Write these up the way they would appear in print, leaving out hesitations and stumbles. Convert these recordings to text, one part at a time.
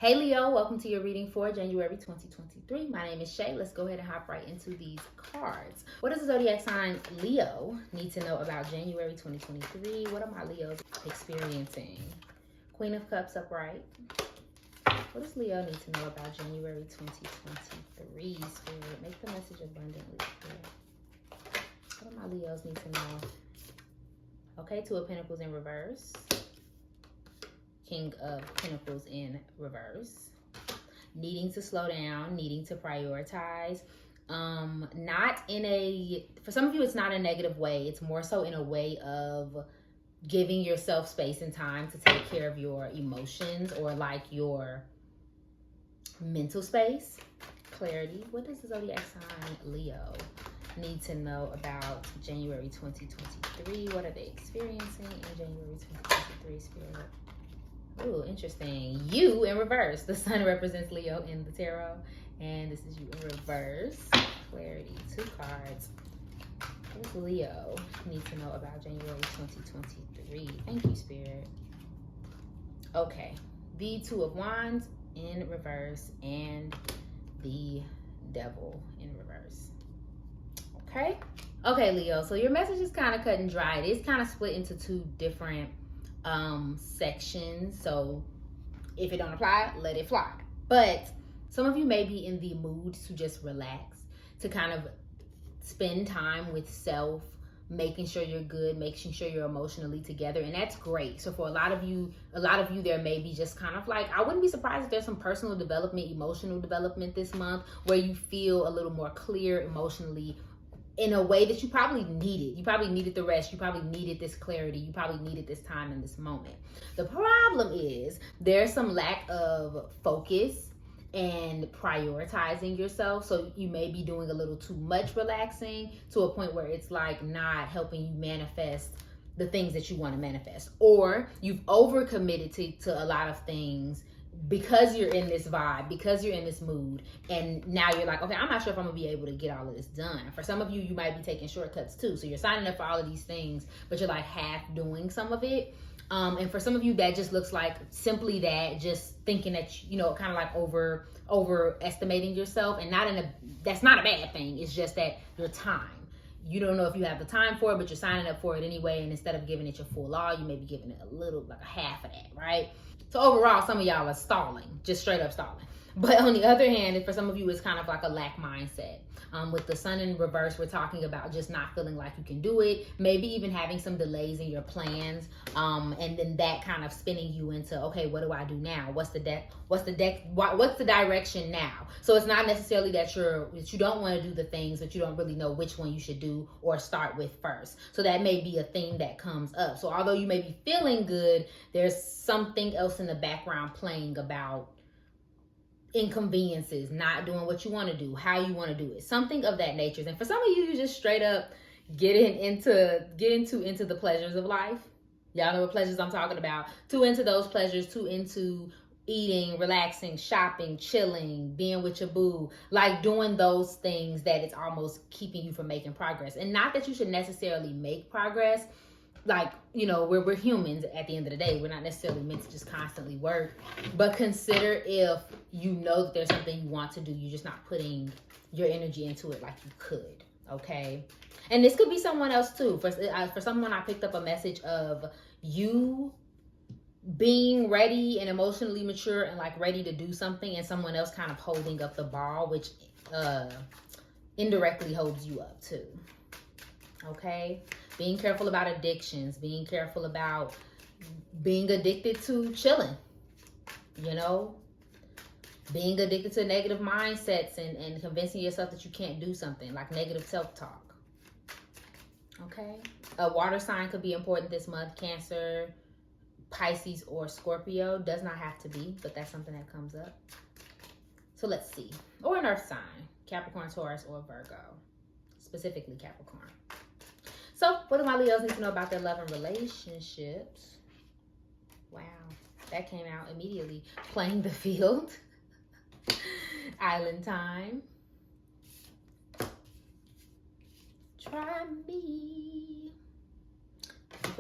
Hey Leo, welcome to your reading for January 2023. My name is Shay. Let's go ahead and hop right into these cards. What does the zodiac sign Leo need to know about January 2023? What are my Leos experiencing? Queen of Cups upright. What does Leo need to know about January 2023? Spirit, make the message abundantly clear. What do my Leos need to know? Okay, Two of Pentacles in reverse. King of Pentacles in reverse. Needing to slow down, needing to prioritize. Not in a, for some of you, it's not a negative way. It's more so in a way of giving yourself space and time to take care of your emotions or like your mental space. Clarity. What does the zodiac sign Leo need to know about January 2023? What are they experiencing in January 2023, Spirit? Ooh, interesting. You in reverse. The sun represents Leo in the tarot, and this is you in reverse. Clarity. Two cards. What does Leo need to know about January 2023? Thank you, Spirit. Okay. The Two of Wands in reverse and the Devil in reverse. Okay. Okay, Leo. So your message is kind of cut and dry. It is kind of split into two different sections, so if it don't apply, let it fly. But some of you may be in the mood to just relax, to kind of spend time with self, making sure you're good, making sure you're emotionally together, and that's great. So for a lot of you there may be just kind of like, I wouldn't be surprised if there's some personal development, emotional development this month where you feel a little more clear emotionally, in a way that you probably needed. You probably needed the rest. You probably needed this clarity. You probably needed this time in this moment. The problem is there's some lack of focus and prioritizing yourself. So you may be doing a little too much relaxing to a point where it's like not helping you manifest the things that you want to manifest. Or you've overcommitted to a lot of things because you're in this vibe, because you're in this mood, and now you're like, okay, I'm not sure if I'm gonna be able to get all of this done. For some of you, you might be taking shortcuts too. So you're signing up for all of these things, but you're like half doing some of it. And for some of you, that just looks like simply that, just thinking that, you know, kind of like overestimating yourself, and that's not a bad thing. It's just that your time, you don't know if you have the time for it, but you're signing up for it anyway. And instead of giving it your full all, you may be giving it a little, like a half of that, right? So overall, some of y'all are stalling, just straight up stalling. But on the other hand, for some of you, it's kind of like a lack mindset. With the sun in reverse, we're talking about just not feeling like you can do it, maybe even having some delays in your plans, and then that kind of spinning you into, okay, what do I do now? What's the direction now? So it's not necessarily that you don't want to do the things, but you don't really know which one you should do or start with first. So that may be a thing that comes up. So although you may be feeling good, there's something else in the background playing about inconveniences, not doing what you want to do, how you want to do it, something of that nature. And for some of you, you just straight up getting into the pleasures of life. Y'all know what pleasures I'm talking about. Too into those pleasures, too into eating, relaxing, shopping, chilling, being with your boo, like doing those things that it's almost keeping you from making progress. And not that you should necessarily make progress, like, you know, we're humans at the end of the day. We're not necessarily meant to just constantly work, but consider if you know that there's something you want to do, you're just not putting your energy into it like you could. Okay. And this could be someone else too. For someone, I picked up a message of you being ready and emotionally mature and like ready to do something, and someone else kind of holding up the ball, which indirectly holds you up too. Okay. Being careful about addictions, being careful about being addicted to chilling, you know, being addicted to negative mindsets and convincing yourself that you can't do something, like negative self-talk. Okay. A water sign could be important this month. Cancer, Pisces, or Scorpio. Does not have to be, but that's something that comes up. So let's see. Or an earth sign, Capricorn, Taurus, or Virgo. Specifically Capricorn. So what do my Leos need to know about their love and relationships? Wow, that came out immediately. Playing the field. Island time. Try me.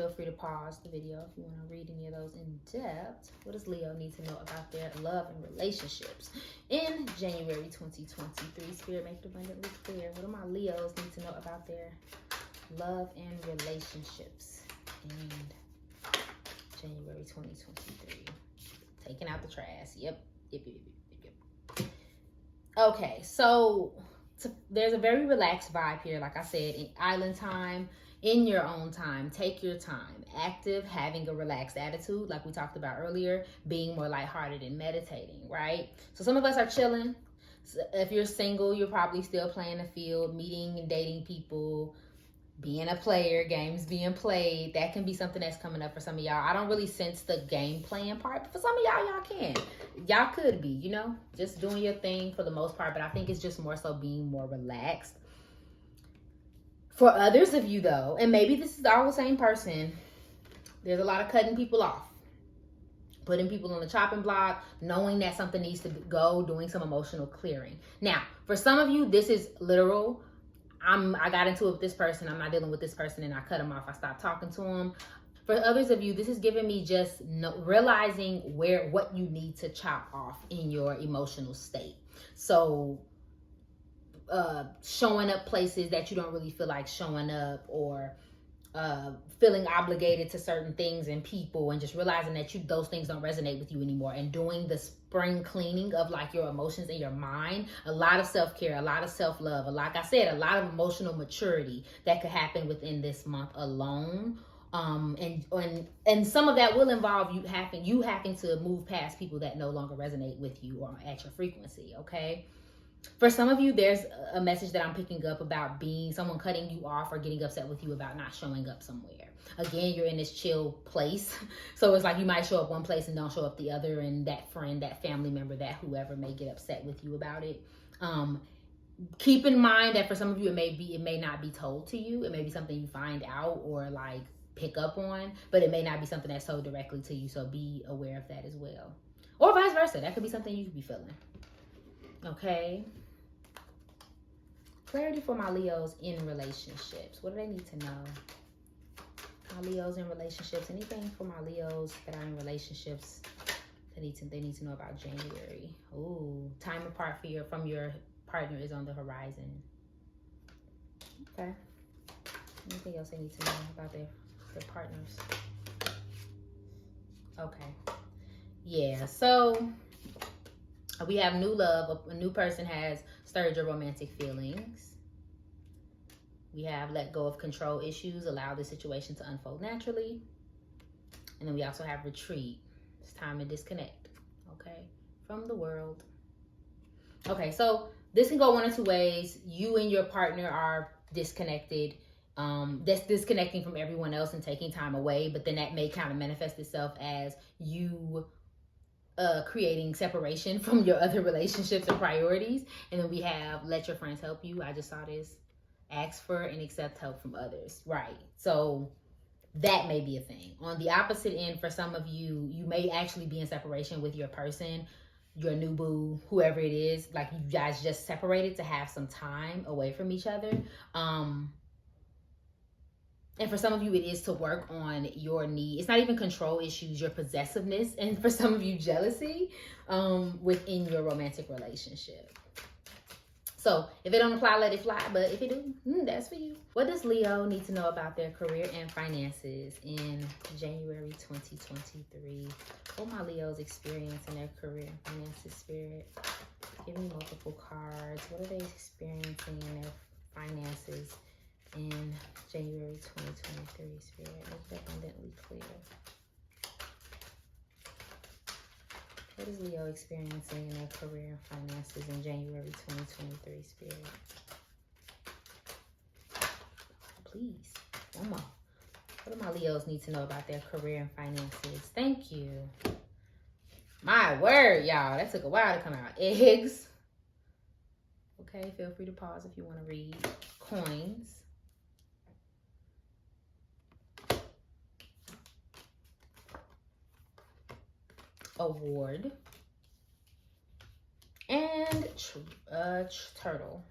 feel free to pause the video if you want to read any of those in depth. What does Leo need to know about their love and relationships in January 2023? Spirit, make it abundantly clear. What do my Leos need to know about their love and relationships in January 2023? Taking out the trash. Yep. Okay, so there's a very relaxed vibe here. Like I said, in island time, in your own time, take your time. Active, having a relaxed attitude, like we talked about earlier, being more lighthearted and meditating, right? So some of us are chilling. So if you're single, you're probably still playing the field, meeting and dating people, being a player, games being played. That can be something that's coming up for some of y'all. I don't really sense the game playing part, but for some of y'all can. Y'all could be, you know, just doing your thing for the most part, but I think it's just more so being more relaxed. For others of you though, and maybe this is all the same person, there's a lot of cutting people off, putting people on the chopping block, knowing that something needs to go, doing some emotional clearing. Now, for some of you, this is literal. I got into it with this person, I'm not dealing with this person, and I cut them off, I stopped talking to them. For others of you, this is giving me just realizing what you need to chop off in your emotional state. So showing up places that you don't really feel like showing up, or feeling obligated to certain things and people, and just realizing that those things don't resonate with you anymore, and doing the spring cleaning of like your emotions and your mind. A lot of self-care, a lot of self-love, like I said, a lot of emotional maturity that could happen within this month alone. And some of that will involve you having to move past people that no longer resonate with you or at your frequency. Okay. For some of you, there's a message that I'm picking up about someone cutting you off or getting upset with you about not showing up somewhere. Again, you're in this chill place. So it's like you might show up one place and don't show up the other, and that friend, that family member, that whoever may get upset with you about it. Keep in mind that for some of you, it may not be told to you. It may be something you find out or like pick up on, but it may not be something that's told directly to you. So be aware of that as well. Or vice versa. That could be something you could be feeling. Okay. Clarity for my Leos in relationships. What do they need to know? My Leos in relationships. Anything for my Leos that are in relationships they need to know about January. Ooh, time apart from your partner is on the horizon. Okay. Anything else they need to know about their partners? Okay. Yeah, so we have new love. A new person has stirred your romantic feelings. We have let go of control issues, allow the situation to unfold naturally. And then we also have retreat. It's time to disconnect, okay, from the world. Okay, so this can go one of two ways. You and your partner are disconnected. That's disconnecting from everyone else and taking time away, but then that may kind of manifest itself as you creating separation from your other relationships and priorities. And then we have let your friends help you. I just saw this. Ask for and accept help from others. Right. So that may be a thing. On the opposite end, for some of you, you may actually be in separation with your person, your new boo, whoever it is. Like you guys just separated to have some time away from each other. And for some of you, it is to work on your need. It's not even control issues, your possessiveness. And for some of you, jealousy within your romantic relationship. So if it don't apply, let it fly. But if it do, that's for you. What does Leo need to know about their career and finances in January 2023? What my Leos experience in their career and finances, Spirit? Give me multiple cards. What are they experiencing in their finances in January 2023, Spirit? Make it abundantly clear. What is Leo experiencing in their career and finances in January 2023, Spirit? Please, one more. What do my Leos need to know about their career and finances? Thank you. My word, y'all. That took a while to come out. Eggs. Okay, feel free to pause if you want to read. Coins. Award. And turtle.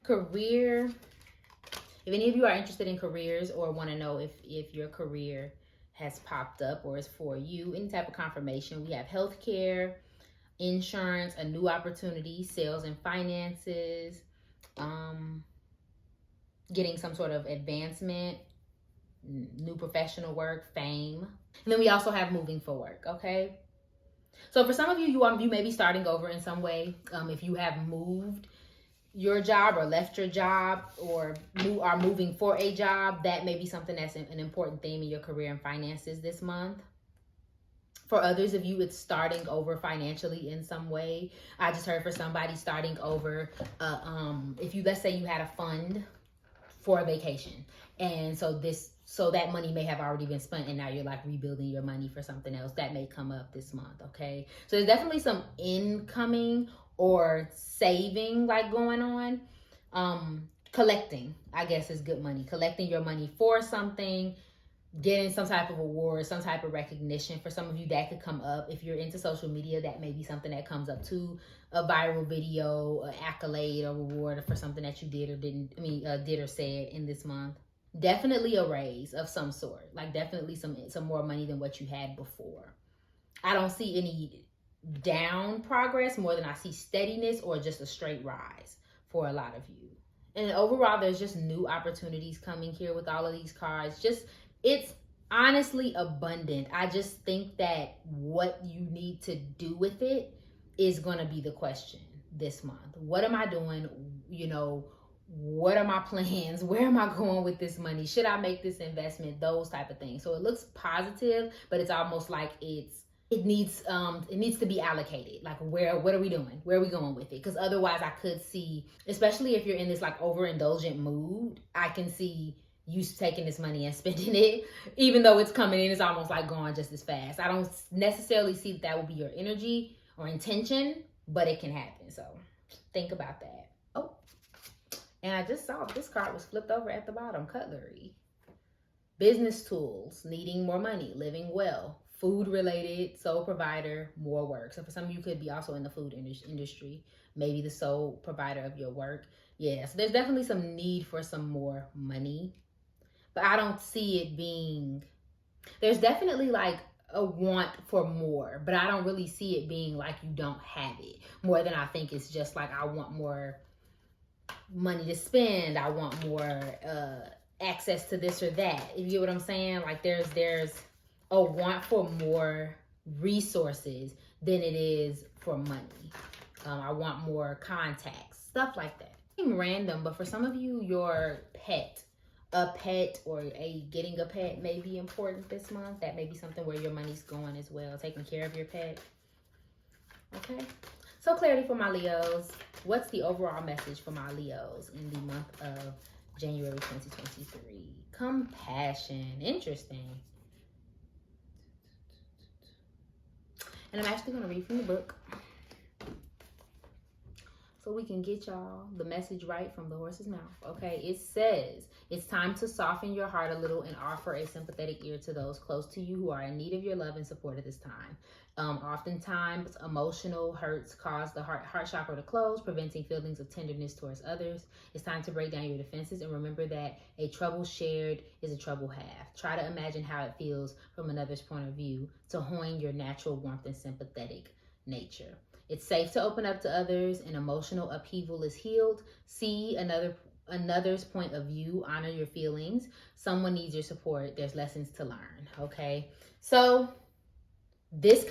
Career. If any of you are interested in careers or want to know if your career has popped up or is for you, any type of confirmation, we have healthcare, insurance, a new opportunity, sales and finances, getting some sort of advancement, new professional work, fame. And then we also have moving for work, okay? So for some of you, you may be starting over in some way. If you have moved your job or left your job or are moving for a job, that may be something that's an important theme in your career and finances this month. For others of you, it's starting over financially in some way. I just heard for somebody starting over, if you, let's say you had a fund for a vacation, and so that money may have already been spent and now you're like rebuilding your money for something else. That may come up this month, okay? So there's definitely some incoming or saving like going on. Collecting, I guess, is good money. Collecting your money for something, getting some type of award, some type of recognition. For some of you, that could come up. If you're into social media, that may be something that comes up too. A viral video, an accolade, or reward for something that you did or did or said in this month. Definitely a raise of some sort. Like definitely some more money than what you had before. I don't see any down progress more than I see steadiness or just a straight rise for a lot of you. And overall, there's just new opportunities coming here with all of these cards. It's honestly abundant. I just think that what you need to do with it is going to be the question this month. What am I doing? What are my plans? Where am I going with this money? Should I make this investment? Those type of things. So it looks positive, but it's almost like it needs to be allocated. Like what are we doing? Where are we going with it? Because otherwise I could see, especially if you're in this like overindulgent mood, I can see you taking this money and spending it, even though it's coming in, it's almost like going just as fast. I don't necessarily see that will be your energy or intention, but it can happen. So think about that. Oh, and I just saw this card was flipped over at the bottom. Cutlery, business tools, needing more money, living well, food related, sole provider, more work. So for some of you, could be also in the food industry, maybe the sole provider of your work. Yeah, so there's definitely some need for some more money. But I don't see it being, there's definitely like a want for more, but I don't really see it being like you don't have it. More than I think it's just like, I want more money to spend. I want more access to this or that. You get what I'm saying? Like there's a want for more resources than it is for money. I want more contacts, stuff like that. Random, but for some of you, your a pet or getting a pet may be important this month. That may be something where your money's going as well, taking care of your pet. Okay, so clarity for my Leos. What's the overall message for my Leos in the month of January 2023? Compassion. Interesting. And I'm actually going to read from the book so we can get y'all the message right from the horse's mouth. Okay, it says, it's time to soften your heart a little and offer a sympathetic ear to those close to you who are in need of your love and support at this time. Oftentimes, emotional hurts cause the heart chakra to close, preventing feelings of tenderness towards others. It's time to break down your defenses and remember that a trouble shared is a trouble half. Try to imagine how it feels from another's point of view to hone your natural warmth and sympathetic nature. It's safe to open up to others, and emotional upheaval is healed. See another's point of view, honor your feelings. Someone needs your support. There's lessons to learn, okay? So this